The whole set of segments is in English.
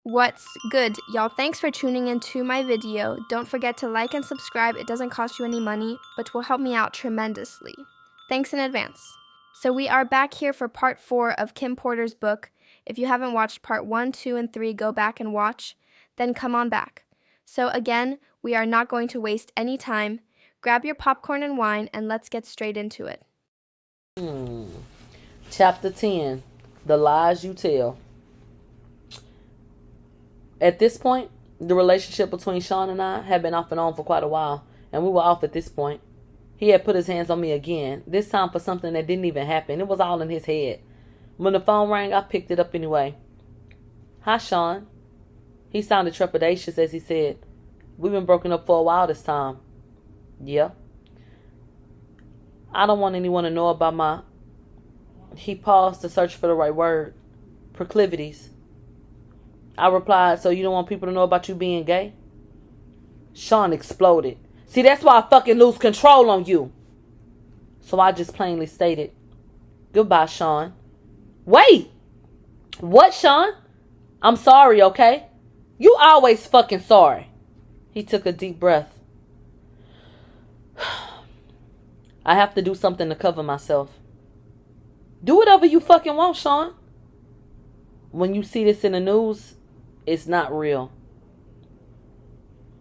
What's good, y'all? Thanks for tuning into my video. Don't forget to like and subscribe. It doesn't cost you any money, but will help me out tremendously. Thanks in advance. So we are back here for part 4 of Kim Porter's book. If you haven't watched part 1, 2, and 3, go back and watch. Then come on back. So again, we are not going to waste any time. Grab your popcorn and wine, and let's get straight into it. Chapter 10, The Lies You Tell. At this point, the relationship between Sean and I had been off and on for quite a while, and we were off at this point. He had put his hands on me again, this time for something that didn't even happen. It was all in his head. When the phone rang, I picked it up anyway. "Hi, Sean." He sounded trepidatious as he said, "We've been broken up for a while this time." "Yeah." "I don't want anyone to know about my..." He paused to search for the right word. "Proclivities." I replied, "So you don't want people to know about you being gay?" Sean exploded. "See, that's why I fucking lose control on you." So I just plainly stated, "Goodbye, Sean." "Wait! What, Sean?" "I'm sorry, okay? You always fucking sorry." He took a deep breath. "I have to do something to cover myself." "Do whatever you fucking want, Sean." "When you see this in the news, it's not real."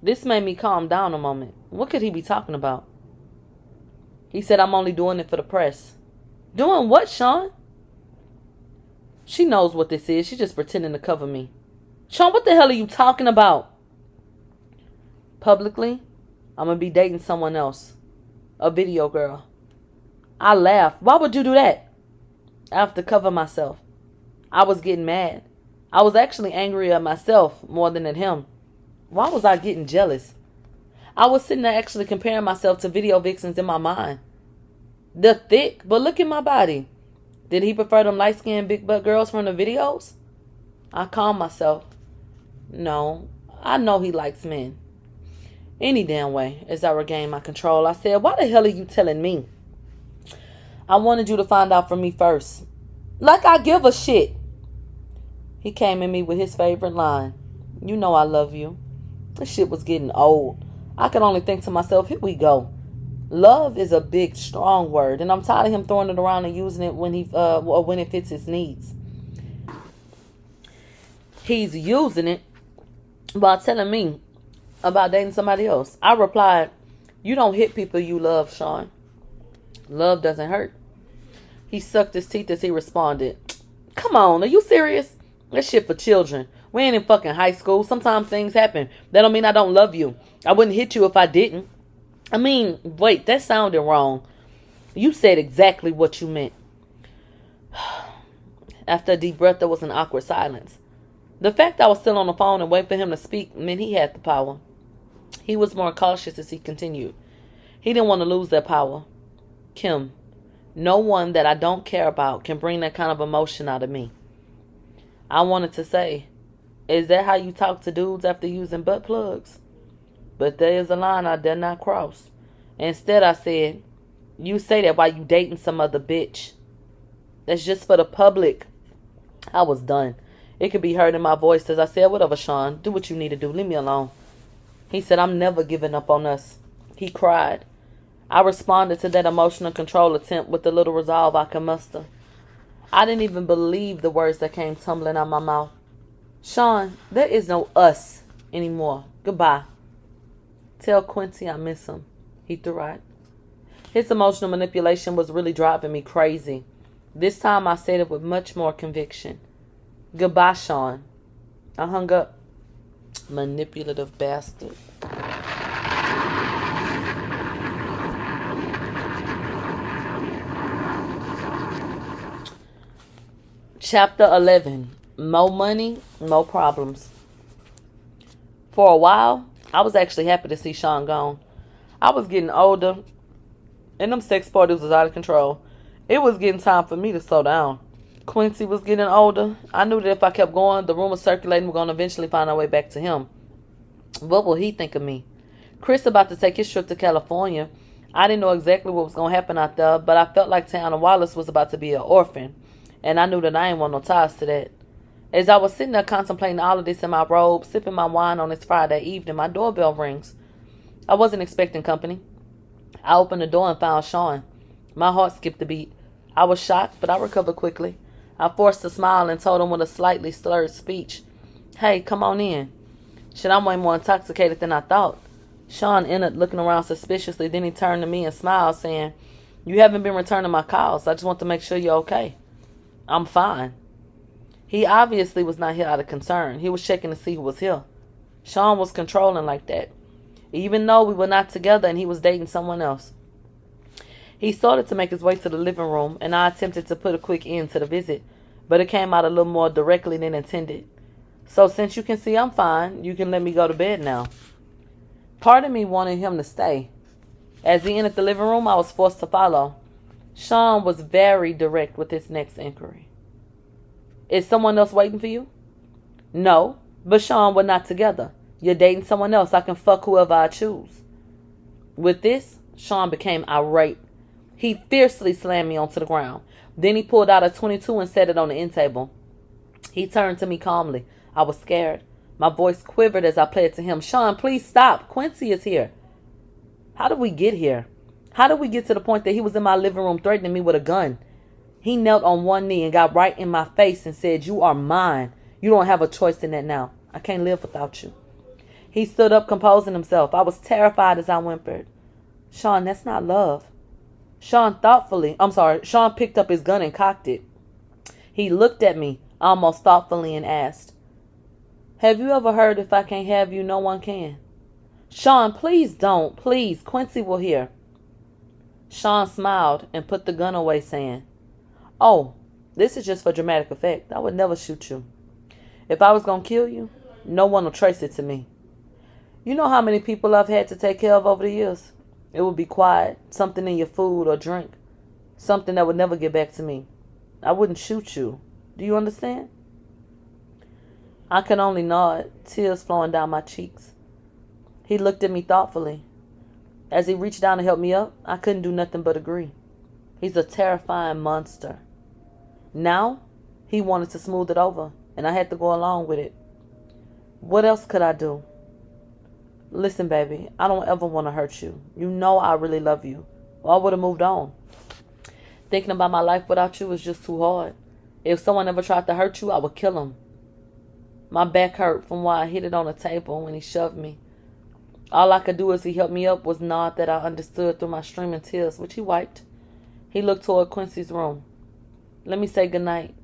This made me calm down a moment. What could he be talking about? He said, "I'm only doing it for the press." "Doing what, Sean?" "She knows what this is. She's just pretending to cover me." "Sean, what the hell are you talking about?" "Publicly, I'm going to be dating someone else. A video girl." I laughed. "Why would you do that?" "I have to cover myself." I was getting mad. I was actually angry at myself more than at him. Why was I getting jealous? I was sitting there actually comparing myself to video vixens in my mind. They're thick, but look at my body. Did he prefer them light-skinned big butt girls from the videos? I calmed myself. No, I know he likes men. Any damn way, as I regained my control, I said, "Why the hell are you telling me?" "I wanted you to find out from me first." "Like I give a shit." He came at me with his favorite line. "You know I love you." This shit was getting old. I could only think to myself, here we go. Love is a big, strong word, and I'm tired of him throwing it around and using it when it fits his needs. He's using it while telling me about dating somebody else. I replied, "You don't hit people you love, Sean. Love doesn't hurt." He sucked his teeth as he responded, "Come on, are you serious? That shit for children. We ain't in fucking high school. Sometimes things happen. That don't mean I don't love you. I wouldn't hit you if I didn't." I mean, wait, that sounded wrong. You said exactly what you meant. After a deep breath, there was an awkward silence. The fact I was still on the phone and waiting for him to speak meant he had the power. He was more cautious as he continued. He didn't want to lose that power. "Kim, no one that I don't care about can bring that kind of emotion out of me." I wanted to say, "Is that how you talk to dudes after using butt plugs?" But there is a line I dare not cross. Instead, I said, "You say that while you dating some other bitch. That's just for the public." I was done. It could be heard in my voice as I said, "Whatever, Sean. Do what you need to do. Leave me alone." He said, "I'm never giving up on us." He cried. I responded to that emotional control attempt with the little resolve I could muster. I didn't even believe the words that came tumbling out my mouth. "Sean, there is no us anymore. Goodbye. Tell Quincy I miss him," he threw out. His emotional manipulation was really driving me crazy. This time I said it with much more conviction. "Goodbye, Sean." I hung up. Manipulative bastard. Chapter 11. More money, more problems. For a while, I was actually happy to see Sean gone. I was getting older, and them sex parties was out of control. It was getting time for me to slow down. Quincy was getting older. I knew that if I kept going, the rumors circulating were going to eventually find our way back to him. What will he think of me? Chris about to take his trip to California. I didn't know exactly what was going to happen out there, but I felt like Tiana Wallace was about to be an orphan, and I knew that I ain't want no ties to that. As I was sitting there contemplating all of this in my robe, sipping my wine on this Friday evening, my doorbell rings. I wasn't expecting company. I opened the door and found Sean. My heart skipped a beat. I was shocked, but I recovered quickly. I forced a smile and told him with a slightly slurred speech, "Hey, come on in." Shit, I'm way more intoxicated than I thought. Sean entered, looking around suspiciously. Then he turned to me and smiled, saying, "You haven't been returning my calls. I just want to make sure you're okay." "I'm fine." He obviously was not here out of concern. He was checking to see who was here. Sean was controlling like that, even though we were not together and he was dating someone else. He started to make his way to the living room, and I attempted to put a quick end to the visit, but it came out a little more directly than intended. "So since you can see I'm fine, you can let me go to bed now." Part of me wanted him to stay. As he entered the living room, I was forced to follow. Sean was very direct with his next inquiry. "Is someone else waiting for you?" "No, but Sean, we're not together. You're dating someone else. I can fuck whoever I choose." With this, Sean became irate. He fiercely slammed me onto the ground. Then he pulled out a .22 and set it on the end table. He turned to me calmly. I was scared. My voice quivered as I played to him, "Sean, please stop. Quincy is here." How did we get here? How did we get to the point that he was in my living room threatening me with a gun? He knelt on one knee and got right in my face and said, "You are mine. You don't have a choice in that now. I can't live without you." He stood up, composing himself. I was terrified as I whimpered, "Sean, that's not love." Sean picked up his gun and cocked it. He looked at me almost thoughtfully and asked, "Have you ever heard if I can't have you, no one can?" "Sean, please don't. Please, Quincy will hear." Sean smiled and put the gun away, saying, "Oh, this is just for dramatic effect. I would never shoot you. If I was going to kill you, no one will trace it to me. You know how many people I've had to take care of over the years? It would be quiet, something in your food or drink, something that would never get back to me. I wouldn't shoot you. Do you understand?" I could only nod, tears flowing down my cheeks. He looked at me thoughtfully. As he reached down to help me up, I couldn't do nothing but agree. He's a terrifying monster. Now, he wanted to smooth it over, and I had to go along with it. What else could I do? "Listen, baby, I don't ever want to hurt you. You know I really love you, or I would have moved on. Thinking about my life without you is just too hard. If someone ever tried to hurt you, I would kill him." My back hurt from why I hit it on the table when he shoved me. All I could do as he helped me up was nod that I understood through my streaming tears, which he wiped. He looked toward Quincy's room. "Let me say goodnight."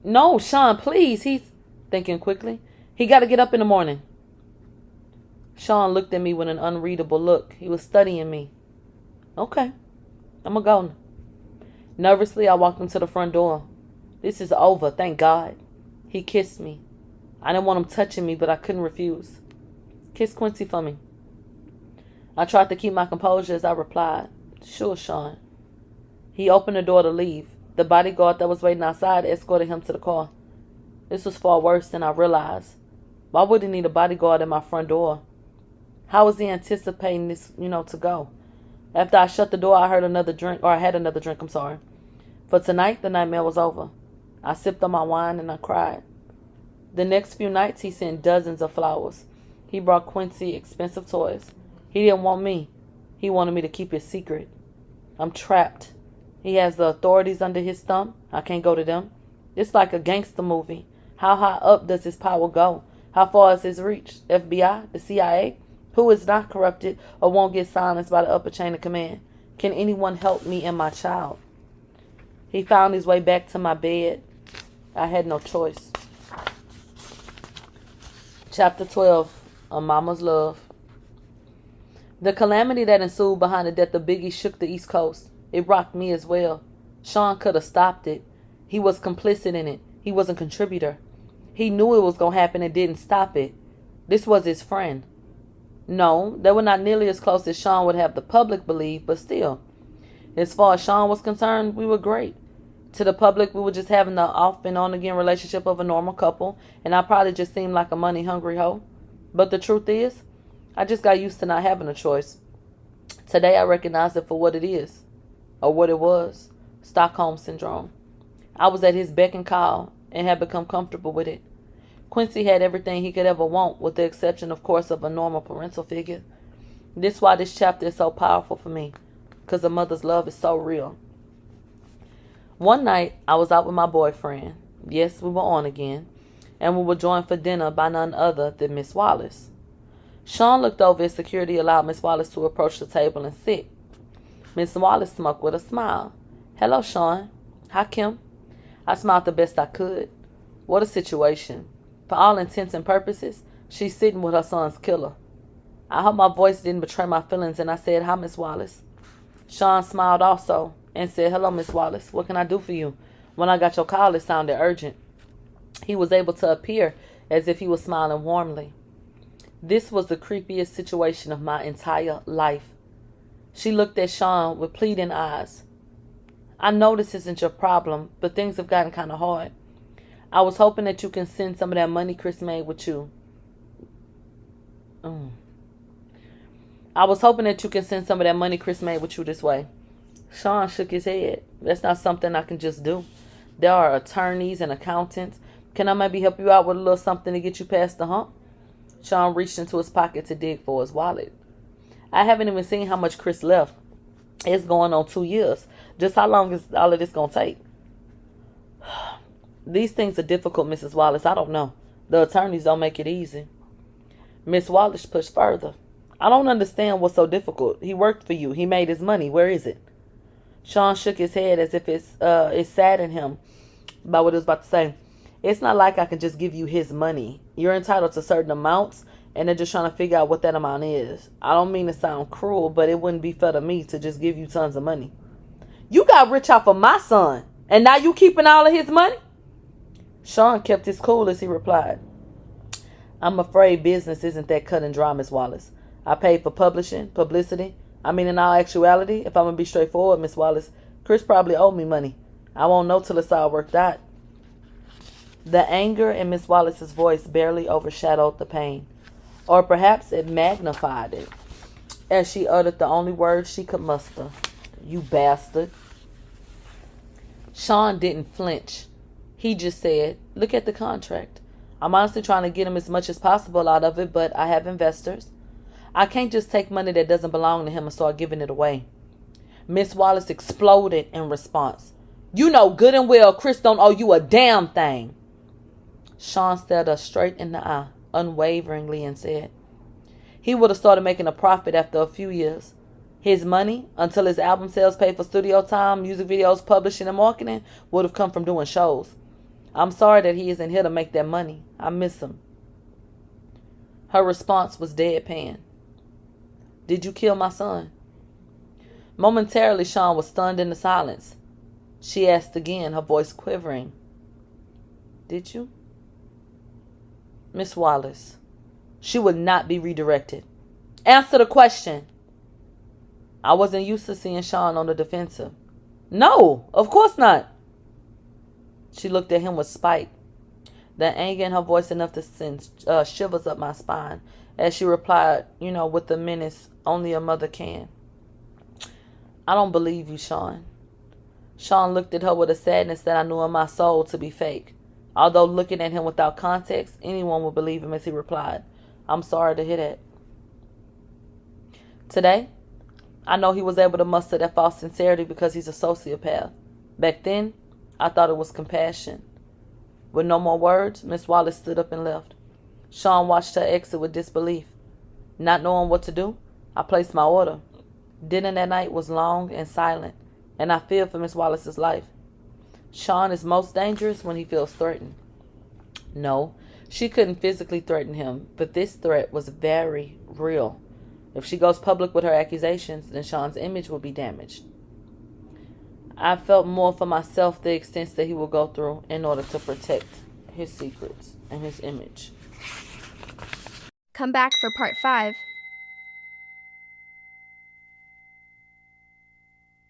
"No, Sean, please." He's thinking quickly. "He got to get up in the morning." Sean looked at me with an unreadable look. He was studying me. "Okay, I'm going to go." Nervously, I walked him to the front door. "This is over, thank God." He kissed me. I didn't want him touching me, but I couldn't refuse. "Kiss Quincy for me." I tried to keep my composure as I replied, "Sure, Sean." He opened the door to leave. The bodyguard that was waiting outside escorted him to the car. This was far worse than I realized. Why would he need a bodyguard at my front door? How was he anticipating this, to go? After I shut the door, I had another drink. For tonight, the nightmare was over. I sipped on my wine and I cried. The next few nights, he sent dozens of flowers. He brought Quincy expensive toys. He didn't want me. He wanted me to keep his secret. I'm trapped. He has the authorities under his thumb. I can't go to them. It's like a gangster movie. How high up does his power go? How far is his reach? FBI? The CIA? Who is not corrupted or won't get silenced by the upper chain of command? Can anyone help me and my child? He found his way back to my bed. I had no choice. Chapter 12. A Mama's Love. The calamity that ensued behind the death of Biggie shook the East Coast. It rocked me as well. Sean could have stopped it. He was complicit in it. He was a contributor. He knew it was going to happen and didn't stop it. This was his friend. No, they were not nearly as close as Sean would have the public believe, but still. As far as Sean was concerned, we were great. To the public, we were just having the off and on again relationship of a normal couple, and I probably just seemed like a money-hungry hoe. But the truth is, I just got used to not having a choice. Today, I recognize it for what it is, or what it was, Stockholm Syndrome. I was at his beck and call, and had become comfortable with it. Quincy had everything he could ever want, with the exception, of course, of a normal parental figure. This is why this chapter is so powerful for me, because a mother's love is so real. One night, I was out with my boyfriend. Yes, we were on again, and we were joined for dinner by none other than Miss Wallace. Sean looked over as security allowed Miss Wallace to approach the table and sit. Miss Wallace smoked with a smile. "Hello, Sean. Hi, Kim." I smiled the best I could. What a situation. For all intents and purposes, she's sitting with her son's killer. I hope my voice didn't betray my feelings, and I said, "Hi, Miss Wallace." Sean smiled also and said, "Hello, Miss Wallace. What can I do for you? When I got your call, it sounded urgent." He was able to appear as if he was smiling warmly. This was the creepiest situation of my entire life. She looked at Sean with pleading eyes. "I know this isn't your problem, but things have gotten kind of hard. I was hoping that you can send some of that money Chris made with you. I was hoping that you can send some of that money Chris made with you this way." Sean shook his head. "That's not something I can just do. There are attorneys and accountants. Can I maybe help you out with a little something to get you past the hump?" Sean reached into his pocket to dig for his wallet. "I haven't even seen how much Chris left. It's going on 2 years. Just how long is all of this going to take?" "These things are difficult, Mrs. Wallace. I don't know. The attorneys don't make it easy." Miss Wallace pushed further. "I don't understand what's so difficult. He worked for you. He made his money. Where is it?" Sean shook his head as if it saddened him by what he was about to say. "It's not like I can just give you his money. You're entitled to certain amounts, and they're just trying to figure out what that amount is. I don't mean to sound cruel, but it wouldn't be fair to me to just give you tons of money." "You got rich off of my son, and now you keeping all of his money?" Sean kept his cool as he replied, "I'm afraid business isn't that cut and dry, Miss Wallace. I paid for publishing, publicity. In all actuality, if I'm going to be straightforward, Miss Wallace, Chris probably owed me money. I won't know till it's all worked out." The anger in Miss Wallace's voice barely overshadowed the pain, or perhaps it magnified it, as she uttered the only words she could muster. "You bastard." Sean didn't flinch. He just said, "Look at the contract. I'm honestly trying to get him as much as possible out of it, but I have investors. I can't just take money that doesn't belong to him and start giving it away." Miss Wallace exploded in response. "You know good and well Chris don't owe you a damn thing." Sean stared her straight in the eye, unwaveringly, and said, "He would have started making a profit after a few years. His money, until his album sales paid for studio time, music videos, publishing, and marketing, would have come from doing shows. I'm sorry that he isn't here to make that money. I miss him." Her response was deadpan. "Did you kill my son?" Momentarily, Sean was stunned into silence. She asked again, her voice quivering, "Did you?" Miss Wallace. She would not be redirected. "Answer the question." I wasn't used to seeing Sean on the defensive. "No, of course not." She looked at him with spite, the anger in her voice enough to send shivers up my spine, as she replied, with the menace only a mother can. "I don't believe you, Sean." Sean looked at her with a sadness that I knew in my soul to be fake. Although looking at him without context, anyone would believe him as he replied, "I'm sorry to hear that." Today, I know he was able to muster that false sincerity because he's a sociopath. Back then, I thought it was compassion. With no more words, Miss Wallace stood up and left. Sean watched her exit with disbelief. Not knowing what to do, I placed my order. Dinner that night was long and silent, and I feared for Miss Wallace's life. Sean is most dangerous when he feels threatened. No, she couldn't physically threaten him, but this threat was very real. If she goes public with her accusations, then Sean's image will be damaged. I felt more for myself the extent that he will go through in order to protect his secrets and his image. Come back for part 5.